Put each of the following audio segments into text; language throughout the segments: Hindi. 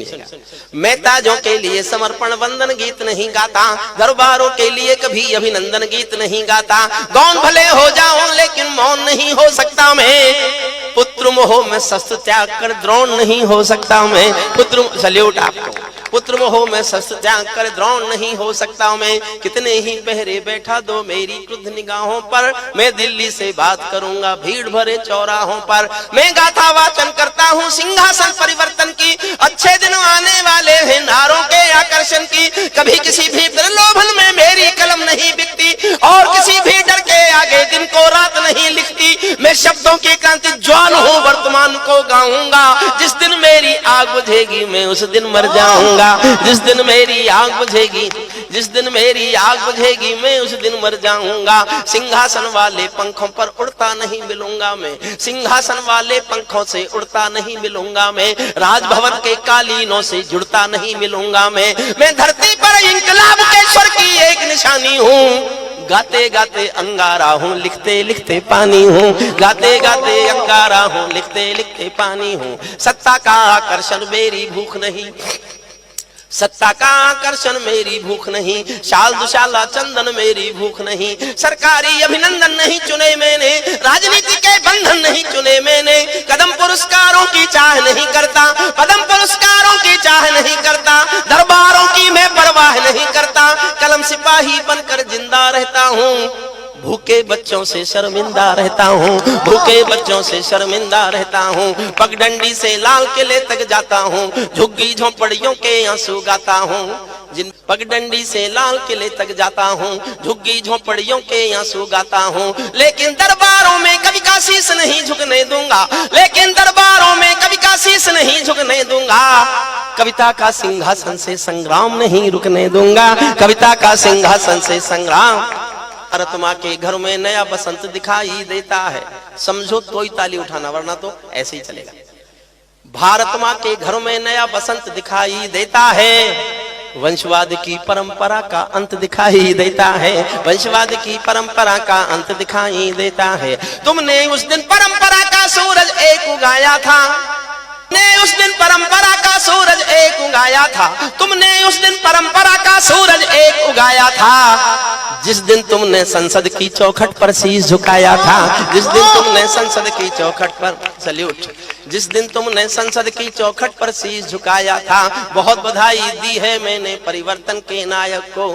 सुनिए, मैं ताजों के लिए समर्पण वंदन गीत नहीं गाता, दरबारों के लिए कभी अभिनंदन गीत नहीं गाता। गौन भले हो जाऊं लेकिन मौन नहीं हो सकता मैं, पुत्र मोह में शस्त्र त्याग कर द्रोण नहीं हो सकता मैं। पुत्र सल्यूट आपको, पुत्र मोह में शस्त्र त्याग कर द्रोण नहीं हो सकता मैं। कितने ही पहरे बैठा दो मेरी क्रुद्ध निगाहों पर, मैं दिल्ली से बात करूंगा भीड़ भरे चौराहों पर। मैं गाथा वाचन करता हूँ सिंहासन परिवर्तन की, अच्छे दिन आने वाले हैं नारों के आकर्षण की। कभी किसी भी प्रलोभन में मेरी कलम नहीं बिकती, और किसी भी डर के आगे दिन को रात नहीं लिखती। मैं शब्दों की क्रांति ज्वाल हूँ, वर्तमान को गाऊंगा। जिस दिन मेरी आग बुझेगी मैं उस दिन मर जाऊंगा। जिस दिन मेरी आग बुझेगी, जिस दिन मेरी आग बुझेगी मैं उस दिन मर जाऊंगा। सिंहासन वाले पंखों पर उड़ता नहीं मिलूंगा मैं, सिंहासन वाले पंखों से उड़ता नहीं मिलूंगा मैं। राजभवन के कालीनों से जुड़ता नहीं मिलूंगा मैं धरती पर इंकलाब के स्वर की एक निशानी हूँ। गाते गाते अंगारा हूँ, लिखते लिखते पानी हूँ। गाते गाते अंगारा हूँ, लिखते लिखते पानी हूँ। सत्ता का आकर्षण मेरी भूख नहीं, सत्ता का आकर्षण मेरी भूख नहीं। शाल दुशाला चंदन मेरी भूख नहीं। सरकारी अभिनंदन नहीं चुने मैंने, राजनीति के बंधन नहीं चुने मैंने। कदम पुरस्कारों की चाह नहीं करता, पदम पुरस्कारों की चाह नहीं करता। दरबारों की मैं परवाह नहीं करता, कलम सिपाही बनकर जिंदा रहता हूँ। भूखे बच्चों से शर्मिंदा रहता हूँ, भूखे बच्चों से शर्मिंदा रहता हूँ। पगडंडी से लाल किले तक जाता हूँ, झुग्गी झोंपड़ियों के आंसू गाता हूँ। जिन पगडंडी से लाल किले तक जाता हूँ, झुग्गी झोंपड़ियों के आंसू गाता हूँ। लेकिन दरबारों में कभी का शीश नहीं झुकने दूंगा, लेकिन दरबारों में कभी का शीश नहीं झुकने दूंगा। कविता का सिंहासन से संग्राम नहीं रुकने दूंगा, कविता का सिंहासन से संग्राम। भारत माँ के घर में नया बसंत दिखाई देता है, समझो तो ही ताली उठाना वरना तो ऐसे ही चलेगा। भारत माँ के घर में नया बसंत दिखाई देता है, वंशवाद की परंपरा का अंत दिखाई देता है, वंशवाद की परंपरा का अंत दिखाई देता है। तुमने उस दिन परंपरा का सूरज एक उगाया था, तुमने उस दिन परंपरा का सूरज एक उगाया था, तुमने उस दिन परंपरा का सूरज एक उगाया था। जिस दिन तुमने संसद की चौखट पर शीश झुकाया था, जिस दिन तुमने संसद की चौखट पर सल्यूट, जिस दिन तुमने संसद की चौखट पर शीश झुकाया था। बहुत बधाई दी है मैंने परिवर्तन के नायक को,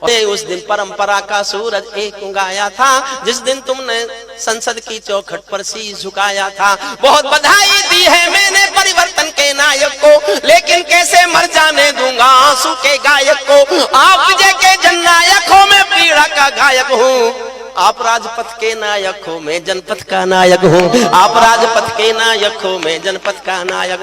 उस दिन परंपरा का सूरज एक उगाया था, जिस दिन तुमने संसद की चौखट पर शीश झुकाया था। बहुत बधाई दी है मैंने परिवर्तन के नायक को, लेकिन कैसे मर जाने दूंगा आंसू के गायक को। आप विजय के जननायक हो, मैं पीड़ा का गायक हूँ। आप राजपथ के नायक हो, मैं जनपथ का नायक हूँ। आप राजपथ के नायक हो, मैं जनपथ का नायक